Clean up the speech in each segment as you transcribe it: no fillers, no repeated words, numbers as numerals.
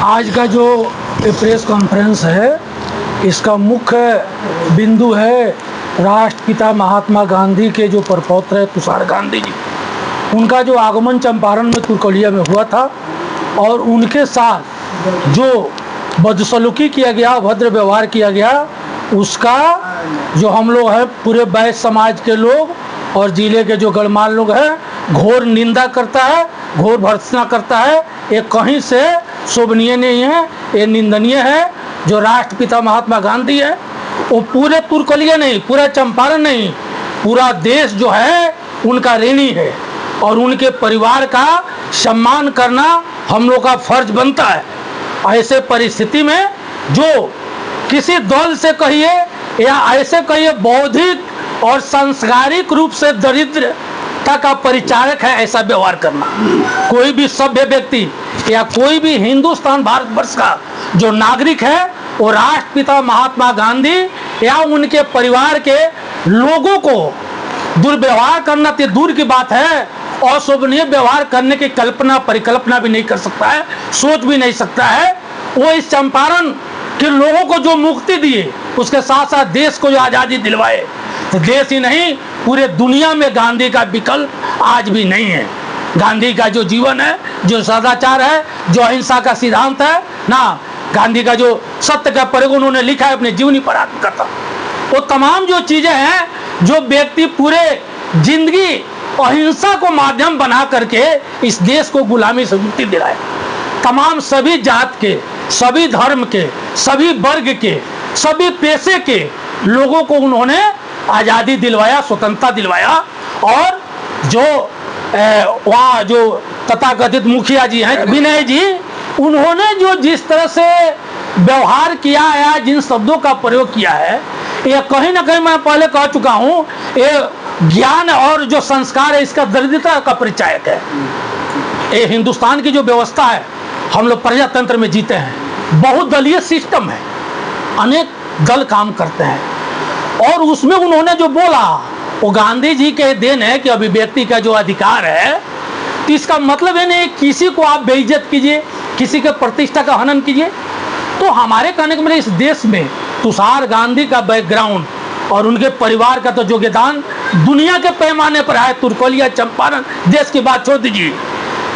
आज का जो प्रेस कॉन्फ्रेंस है, इसका मुख्य बिंदु है राष्ट्रपिता महात्मा गांधी के जो परपौत्र है तुषार गांधी जी, उनका जो आगमन चंपारण में तुर्कलिया में हुआ था और उनके साथ जो बदसलूकी किया गया, अभद्र व्यवहार किया गया, उसका जो हम लोग हैं पूरे वैश्य समाज के लोग और जिले के जो गणमान्य लोग हैं घोर निंदा करता है, घोर भर्त्सना करता है। ये कहीं से शोभनीय नहीं है, ये निंदनीय है। जो राष्ट्रपिता महात्मा गांधी है वो पूरे तुर्कलिया नहीं, पूरा चंपारण नहीं, पूरा देश जो है उनका ऋणी है और उनके परिवार का सम्मान करना हम लोग का फर्ज बनता है। ऐसे परिस्थिति में जो किसी दल से कहिए या ऐसे कहिए बौद्धिक और सांस्कारिक रूप से दरिद्रता का परिचारक है, ऐसा व्यवहार करना कोई भी सभ्य व्यक्ति या कोई भी हिंदुस्तान भारतवर्ष का जो नागरिक है वो राष्ट्रपिता महात्मा गांधी या उनके परिवार के लोगों को दुर्व्यवहार करना तो दूर की बात है, अशोभनीय व्यवहार करने की कल्पना परिकल्पना भी नहीं कर सकता है, सोच भी नहीं सकता है। वो इस चंपारण के लोगों को जो मुक्ति दिए, उसके साथ साथ देश को जो आज़ादी दिलवाए, तो देश ही नहीं पूरे दुनिया में गांधी का विकल्प आज भी नहीं है। गांधी का जो जीवन है, जो सदाचार है, जो अहिंसा का सिद्धांत है ना, गांधी का जो सत्य का प्रयोग उन्होंने लिखा है अपने जीवनी पर आत्मकथा, वो तमाम जो चीजें हैं जो व्यक्ति पूरे जिंदगी अहिंसा को माध्यम बना करके इस देश को गुलामी से मुक्ति दिलाए। तमाम सभी जात के, सभी धर्म के, सभी वर्ग के, सभी पेशे के लोगों को उन्होंने आज़ादी दिलवाया, स्वतंत्रता दिलवाया। और जो वहाँ जो तथाकथित मुखिया जी हैं विनय जी, उन्होंने जो जिस तरह से व्यवहार किया या जिन शब्दों का प्रयोग किया है, ये कहीं ना कहीं मैं पहले कह चुका हूँ, ये ज्ञान और जो संस्कार है इसका दरिद्रता का परिचायक है। ये हिंदुस्तान की जो व्यवस्था है, हम लोग प्रजातंत्र में जीते हैं, बहुदलीय सिस्टम है, अनेक दल काम करते हैं और उसमें उन्होंने जो बोला वो गांधी जी के देन है कि अभिव्यक्ति का जो अधिकार है, तो इसका मतलब है नहीं किसी को आप बेइज्जत कीजिए, किसी के प्रतिष्ठा का हनन कीजिए। तो हमारे कहने के मतलब इस देश में तुषार गांधी का बैकग्राउंड और उनके परिवार का तो योगदान दुनिया के पैमाने पर है। तुर्कलिया चंपारण देश की बात छोड़ दीजिए,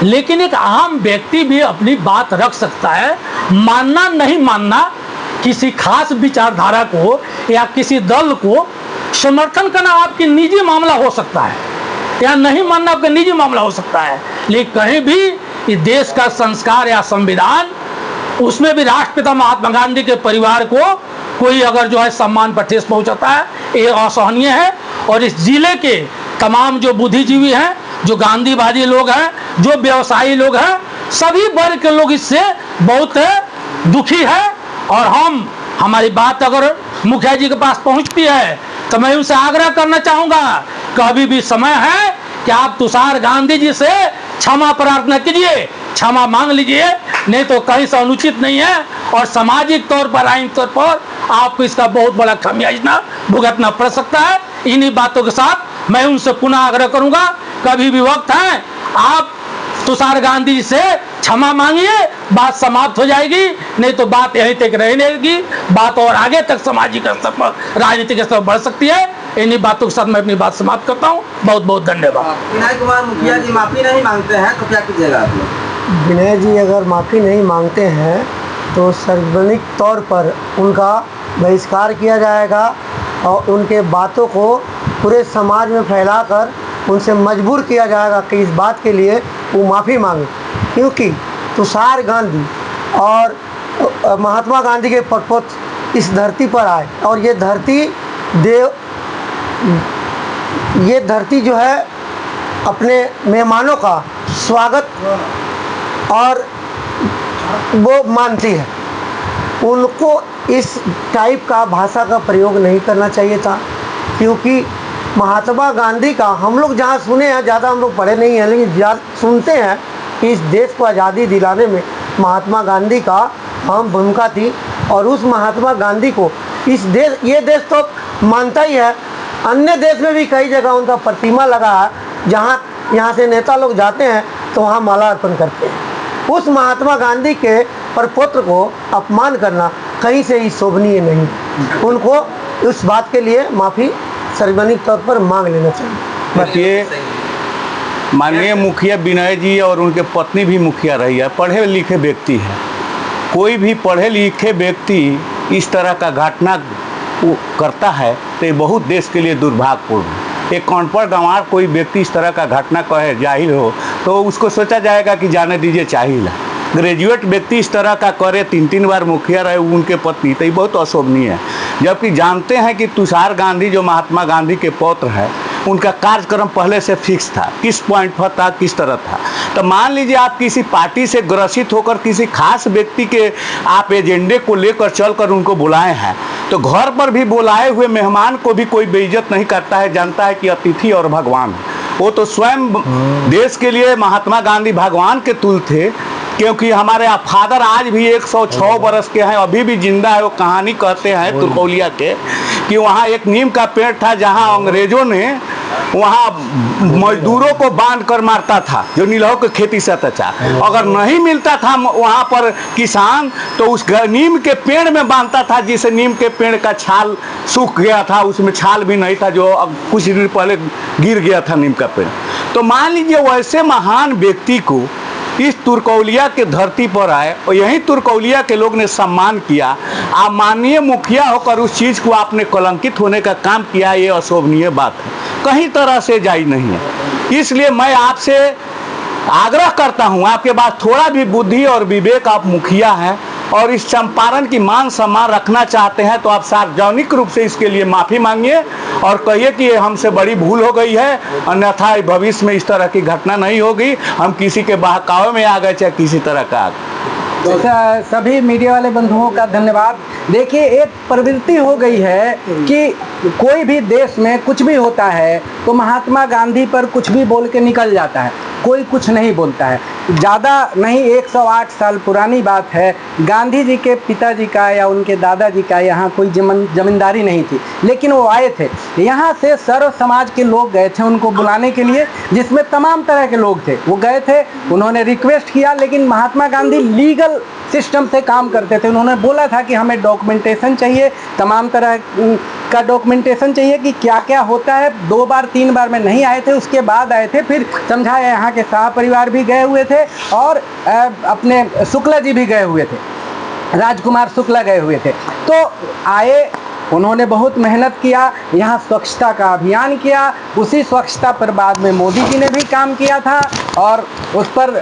लेकिन एक आम व्यक्ति भी अपनी बात रख सकता है। मानना नहीं मानना किसी खास विचारधारा को या किसी दल को समर्थन करना आपकी निजी मामला हो सकता है, या नहीं मानना आपका निजी मामला हो सकता है, लेकिन कहीं भी इस देश का संस्कार या संविधान, उसमें भी राष्ट्रपिता महात्मा गांधी के परिवार को कोई अगर जो है सम्मान पर ठेस पहुंचाता है, ये असहनीय है। और इस जिले के तमाम जो बुद्धिजीवी हैं, जो गांधीवादी लोग हैं, जो व्यवसायी लोग हैं, सभी वर्ग के लोग इससे बहुत दुखी है। और हमारी बात अगर मुखिया जी के पास पहुंचती है तो मैं उनसे आग्रह करना चाहूँगा कि अभी भी समय है कि आप तुषार गांधी जी से क्षमा प्रार्थना कीजिए, क्षमा मांग लीजिए, नहीं तो कहीं से अनुचित नहीं है और सामाजिक तौर पर, आईन तौर पर आपको इसका बहुत बड़ा खामियाजा भुगतना पड़ सकता है। इन्हीं बातों के साथ मैं उनसे पुनः आग्रह करूंगा, कभी भी वक्त है आप तुषार गांधी जी से क्षमा मांगिए, बात समाप्त हो जाएगी, नहीं तो बात यहीं तक रहेगी, बात और आगे तक सामाजिक स्तर पर, राजनीतिक स्तर पर बढ़ सकती है। इन्हीं बातों के साथ मैं अपनी बात समाप्त करता हूँ। बहुत बहुत धन्यवाद। विनय कुमार मुखिया जी माफ़ी नहीं मांगते हैं तो क्या कीजिएगा आप लोग? विनय जी अगर माफ़ी नहीं मांगते हैं तो सार्वजनिक तौर पर उनका बहिष्कार किया जाएगा और उनके बातों को पूरे समाज में फैलाकर उनसे मजबूर किया जाएगा कि इस बात के लिए वो माफ़ी मांगे। क्योंकि तुषार गांधी और महात्मा गांधी के परपौत्र इस धरती पर आए और ये धरती जो है अपने मेहमानों का स्वागत और वो मानती है। उनको इस टाइप का भाषा का प्रयोग नहीं करना चाहिए था, क्योंकि महात्मा गांधी का हम लोग जहाँ सुने हैं, ज़्यादा हम लोग पढ़े नहीं हैं, लेकिन सुनते हैं कि इस देश को आज़ादी दिलाने में महात्मा गांधी का अहम भूमिका थी। और उस महात्मा गांधी को ये देश तो मानता ही है, अन्य देश में भी कई जगह उनका प्रतिमा लगा है, यहाँ से नेता लोग जाते हैं तो वहाँ माला अर्पण करते हैं। उस महात्मा गांधी के प्रपौत्र को अपमान करना कहीं से ही शोभनीय नहीं। उनको उस बात के लिए माफ़ी सार्वजनिक तौर पर मांग लेना चाहिए। देखिए, माननीय मुखिया विनय जी और उनके पत्नी भी मुखिया रही है, पढ़े लिखे व्यक्ति हैं। कोई भी पढ़े लिखे व्यक्ति इस तरह का घटना करता है तो ये बहुत देश के लिए दुर्भाग्यपूर्ण है। एक अनपढ़ गंवार कोई व्यक्ति इस तरह का घटना कहे जाहिल हो तो उसको सोचा जाएगा कि जाने दीजिए चाहिल है। ग्रेजुएट व्यक्ति इस तरह का करे, 3 बार मुखिया रहे उनके पत्नी, तो ये बहुत अशोभनीय है। जबकि जानते हैं कि तुषार गांधी जो महात्मा गांधी के पौत्र है, उनका कार्यक्रम पहले से फिक्स था, किस पॉइंट पर था, किस तरह था। तो मान लीजिए आप किसी पार्टी से ग्रसित होकर किसी खास व्यक्ति के आप एजेंडे को लेकर चलकर उनको बुलाए हैं, तो घर पर भी बुलाए हुए मेहमान को भी कोई बेइज्जत नहीं करता है, जानता है कि अतिथि और भगवान है। वो तो स्वयं देश के लिए महात्मा गांधी भगवान के तुल्य थे, क्योंकि हमारे फादर आज भी 106 बरस के हैं, अभी भी जिंदा है। वो कहानी कहते हैं तुरकौलिया के कि वहाँ एक नीम का पेड़ था जहाँ अंग्रेजों ने वहाँ मजदूरों को बांध कर मारता था जो नीलहो के खेती से अत्याचार। अगर नहीं मिलता था वहाँ पर किसान तो उस नीम के पेड़ में बांधता था, जिसे नीम के पेड़ का छाल सूख गया था, उसमें छाल भी नहीं था, जो अब कुछ दिन पहले गिर गया था नीम का पेड़। तो मान लीजिए वैसे महान व्यक्ति को इस तुरकौलिया के धरती पर आए और यही तुरकौलिया के लोग ने सम्मान किया। आप माननीय मुखिया होकर उस चीज़ को आपने कलंकित होने का काम किया, ये अशोभनीय बात है, कहीं तरह से जायज़ नहीं है। इसलिए मैं आपसे आग्रह करता हूँ, आपके पास थोड़ा भी बुद्धि और विवेक, आप मुखिया हैं और इस चंपारण की मान सम्मान रखना चाहते हैं तो आप सार्वजनिक रूप से इसके लिए माफ़ी मांगिए और कहिए कि ये हमसे बड़ी भूल हो गई है, अन्यथा भविष्य में इस तरह की घटना नहीं होगी। हम किसी के बहकावे में आ गए चाहे किसी तरह का आ गए। सभी मीडिया वाले बंधुओं का धन्यवाद। देखिए, एक प्रवृत्ति हो गई है कि कोई भी देश में कुछ भी होता है तो महात्मा गांधी पर कुछ भी बोल के निकल जाता है, कोई कुछ नहीं बोलता है। ज़्यादा नहीं 108 साल पुरानी बात है, गांधी जी के पिताजी का या उनके दादाजी का यहाँ कोई जमींदारी नहीं थी, लेकिन वो आए थे। यहाँ से सर्व समाज के लोग गए थे उनको बुलाने के लिए, जिसमें तमाम तरह के लोग थे। वो गए थे, उन्होंने रिक्वेस्ट किया, लेकिन महात्मा गांधी लीगल सिस्टम से काम करते थे। उन्होंने बोला था कि हमें डॉक्यूमेंटेशन चाहिए, तमाम तरह का डॉक्यूमेंटेशन चाहिए कि क्या क्या होता है। 2 बार 3 बार में नहीं आए थे, उसके बाद आए थे, फिर समझाया। यहाँ के शाह परिवार भी गए हुए थे और अपने शुक्ला जी भी गए हुए थे, राजकुमार शुक्ला गए हुए थे। तो आए, उन्होंने बहुत मेहनत किया, यहाँ स्वच्छता का अभियान किया। उसी स्वच्छता पर बाद में मोदी जी ने भी काम किया था और उस पर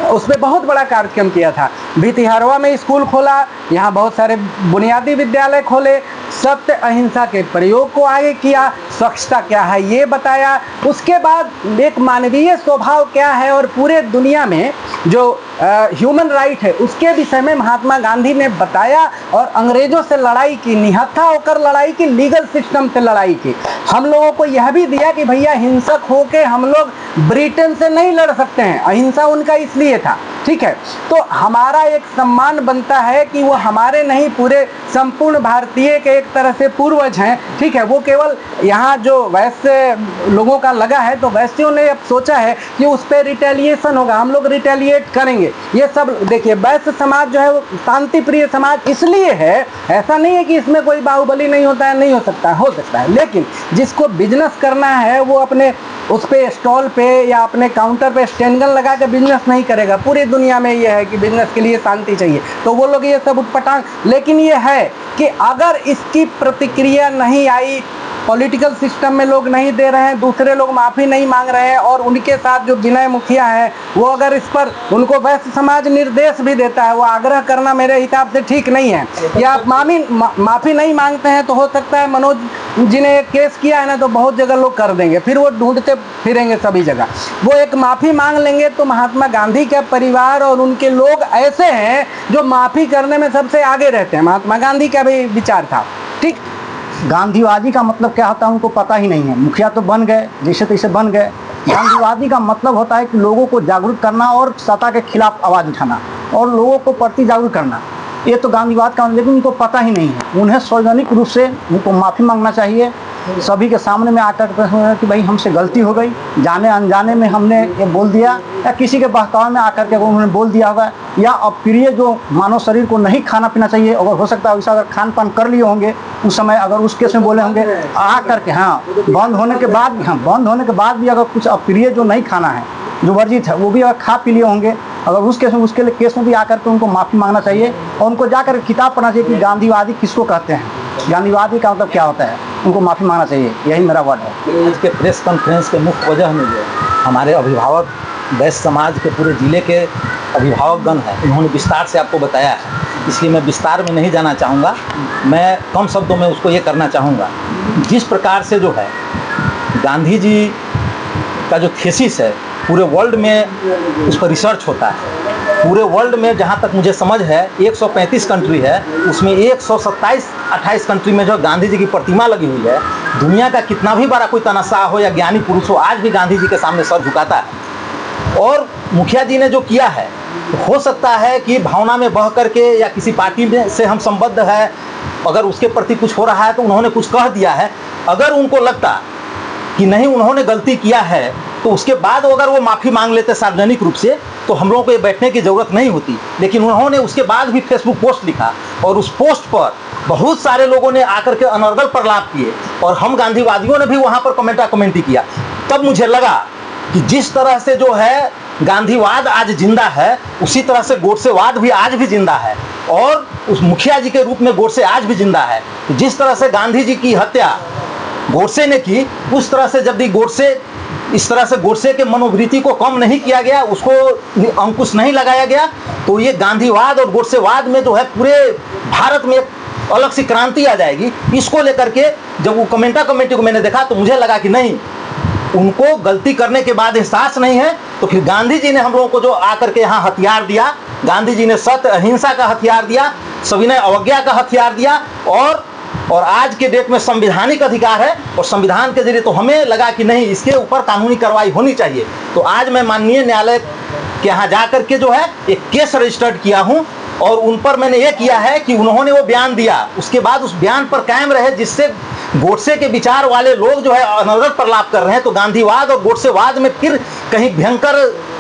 उसमें बहुत बड़ा कार्यक्रम किया था। भितिहरवा में स्कूल खोला, यहाँ बहुत सारे बुनियादी विद्यालय खोले, सत्य अहिंसा के प्रयोग को आगे किया, स्वच्छता क्या है ये बताया। उसके बाद एक मानवीय स्वभाव क्या है और पूरे दुनिया में जो ह्यूमन राइट है उसके विषय में महात्मा गांधी ने बताया और अंग्रेजों से लड़ाई की, निहत्था होकर लड़ाई की, लीगल सिस्टम से लड़ाई की। हम लोगों को यह भी दिया कि भैया हिंसक होके हम लोग ब्रिटेन से नहीं लड़ सकते हैं, अहिंसा उनका इसलिए था, ठीक है। तो हमारा एक सम्मान बनता है कि वो हमारे नहीं, पूरे संपूर्ण भारतीय के एक तरह से पूर्वज हैं, ठीक है। वो केवल यहाँ जो वैश्य लोगों का लगा है तो वैश्यों ने अब सोचा है कि उस पर रिटेलिएशन होगा, हम लोग रिटेलिएट करेंगे। ये सब देखिए, वैश्य समाज जो है वो शांति प्रिय समाज इसलिए है, ऐसा नहीं है कि इसमें कोई बाहुबली नहीं होता है, नहीं हो सकता है, हो सकता है, लेकिन जिसको बिजनेस करना है वो अपने उस पे स्टॉल पे या अपने काउंटर पे स्टैंड गन लगा के बिजनेस नहीं करेगा। पूरी दुनिया में ये है कि बिजनेस के लिए शांति चाहिए, तो वो लोग ये सब उटपटांग। लेकिन ये है कि अगर इसकी प्रतिक्रिया नहीं आई, पॉलिटिकल सिस्टम में लोग नहीं दे रहे हैं, दूसरे लोग माफ़ी नहीं मांग रहे हैं और उनके साथ जो विनय मुखिया है वो अगर इस पर उनको वैश्य समाज निर्देश भी देता है, वो आग्रह करना मेरे हिसाब से ठीक नहीं है। या आप माफ़ी नहीं मांगते हैं तो हो सकता है मनोज जी ने एक केस किया है ना, तो बहुत जगह लोग कर देंगे, फिर वो ढूंढते फिरेंगे सभी जगह। वो एक माफ़ी मांग लेंगे तो महात्मा गांधी का परिवार और उनके लोग ऐसे हैं जो माफ़ी करने में सबसे आगे रहते हैं। महात्मा गांधी का भी विचार था, ठीक। गांधीवादी का मतलब क्या होता है उनको पता ही नहीं है। मुखिया तो बन गए, जैसे तैसे बन गए। गांधीवादी का मतलब होता है कि लोगों को जागरूक करना और सत्ता के खिलाफ आवाज़ उठाना और लोगों को प्रति जागरूक करना, ये तो गांधीवाद का, लेकिन उनको पता ही नहीं है। उन्हें सार्वजनिक रूप से उनको माफ़ी मांगना चाहिए सभी के सामने में आकर के कि भाई हमसे गलती हो गई, जाने अनजाने में हमने ये बोल दिया, या किसी के बहकावे में आकर के उन्होंने बोल दिया होगा, या अप्रिय जो मानव शरीर को नहीं खाना पीना चाहिए, अगर हो सकता है वैसा अगर खान पान कर लिए होंगे उस समय, अगर उस केस में बोले होंगे आ करके, हाँ बंद होने के बाद भी अगर कुछ अप्रिय जो नहीं खाना है, जो वर्जित है, वो भी अगर खा पी लिए होंगे, अगर उस केस में उसके लिए केस में भी आकर के उनको माफ़ी मांगना चाहिए और उनको जाकर किताब पढ़ना चाहिए कि गांधीवादी किसको कहते हैं, गांधीवादी का मतलब क्या होता है, उनको माफ़ी मांगना चाहिए। यही मेरा वर्ड है। आज के प्रेस कॉन्फ्रेंस के मुख्य वजह में जो हमारे अभिभावक वैश्य समाज के पूरे ज़िले के अभिभावकगण हैं, उन्होंने विस्तार से आपको बताया है, इसलिए मैं विस्तार में नहीं जाना चाहूँगा। मैं कम शब्दों में उसको ये करना चाहूँगा, जिस प्रकार से जो है गांधी जी का जो थीसिस है पूरे वर्ल्ड में उस पर रिसर्च होता है। पूरे वर्ल्ड में जहाँ तक मुझे समझ है 135 कंट्री है, उसमें 127-28 कंट्री में जो गांधी जी की प्रतिमा लगी हुई है। दुनिया का कितना भी बड़ा कोई तनाशाह हो या ज्ञानी पुरुष हो, आज भी गांधी जी के सामने सर झुकाता है। और मुखिया जी ने जो किया है, हो सकता है कि भावना में बह करके या किसी पार्टी में से हम संबद्ध है, अगर उसके प्रति कुछ हो रहा है तो उन्होंने कुछ कह दिया है। अगर उनको लगता कि नहीं उन्होंने गलती किया है तो उसके बाद अगर वो माफ़ी मांग लेते सार्वजनिक रूप से तो हम लोगों को ये बैठने की ज़रूरत नहीं होती। लेकिन उन्होंने उसके बाद भी फेसबुक पोस्ट लिखा और उस पोस्ट पर बहुत सारे लोगों ने आकर के अनर्गल प्रलाप किए और हम गांधीवादियों ने भी वहाँ पर कमेंटी किया। तब मुझे लगा कि जिस तरह से जो है गांधीवाद आज जिंदा है, उसी तरह से गोडसेवाद भी आज भी जिंदा है और उस मुखिया जी के रूप में गोडसे आज भी जिंदा है। जिस तरह से गांधी जी की हत्या गोडसे ने की, उस तरह से जब भी इस तरह से गोडसे के मनोवृत्ति को कम नहीं किया गया, उसको अंकुश नहीं लगाया गया, तो ये गांधीवाद और गोडसेवाद में जो है पूरे भारत में एक अलग सी क्रांति आ जाएगी। इसको लेकर के जब वो कमेटी को मैंने देखा तो मुझे लगा कि नहीं, उनको गलती करने के बाद एहसास नहीं है। तो फिर गांधी जी ने हम लोगों को जो आकर के यहाँ हथियार दिया, गांधी जी ने सत्य अहिंसा का हथियार दिया, सविनय अवज्ञा का हथियार दिया और आज के डेट में संवैधानिक अधिकार है और संविधान के जरिए तो हमें लगा कि नहीं, इसके ऊपर कानूनी कार्रवाई होनी चाहिए। तो आज मैं माननीय न्यायालय के यहाँ जा करके जो है एक केस रजिस्टर्ड किया हूँ और उन पर मैंने ये किया है कि उन्होंने वो बयान दिया, उसके बाद उस बयान पर कायम रहे, जिससे गोडसे के विचार वाले लोग जो है अनर्गल प्रलाप कर रहे हैं, तो गांधीवाद और गोडसेवाद में फिर कहीं भयंकर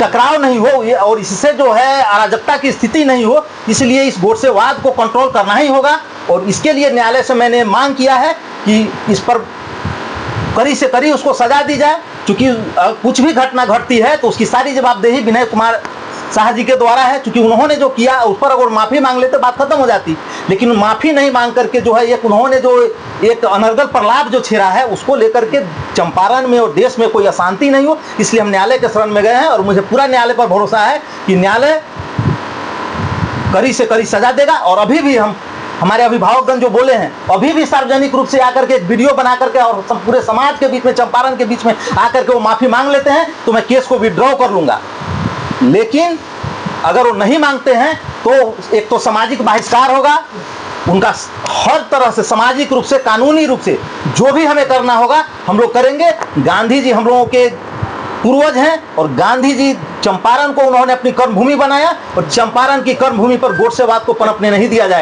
टकराव नहीं हो और इससे जो है अराजकता की स्थिति नहीं हो। इसलिए इस गोडसेवाद को कंट्रोल करना ही होगा और इसके लिए न्यायालय से मैंने मांग किया है कि इस पर कड़ी से कड़ी उसको सजा दी जाए। क्योंकि कुछ भी घटना घटती है तो उसकी सारी जवाबदेही विनय कुमार शाह जी के द्वारा है। क्योंकि उन्होंने जो किया उस पर अगर माफ़ी मांग लेते बात खत्म हो जाती, लेकिन माफ़ी नहीं मांग करके जो है उन्होंने जो एक अनर्गल प्रलाप जो छेड़ा है, उसको लेकर के चंपारण में और देश में कोई अशांति नहीं हो, इसलिए हम न्यायालय के शरण में गए हैं। और मुझे पूरा न्यायालय पर भरोसा है कि न्यायालय कड़ी से कड़ी सजा देगा। और अभी भी हमारे अभिभावकगण जो बोले हैं, अभी भी सार्वजनिक रूप से आकर के एक वीडियो बना करके और पूरे समाज के बीच में, चंपारण के बीच में आकर के वो माफ़ी मांग लेते हैं तो मैं केस को विड्रॉ कर लूँगा। लेकिन अगर वो नहीं मांगते हैं तो एक तो सामाजिक बहिष्कार होगा उनका, हर तरह से सामाजिक रूप से, कानूनी रूप से जो भी हमें करना होगा हम लोग करेंगे। गांधी जी हम लोगों के पूर्वज हैं और गांधी जी चंपारण को उन्होंने अपनी कर्मभूमि बनाया और चंपारण की कर्मभूमि पर गोडसेवाद को पनपने नहीं दिया जाएगा।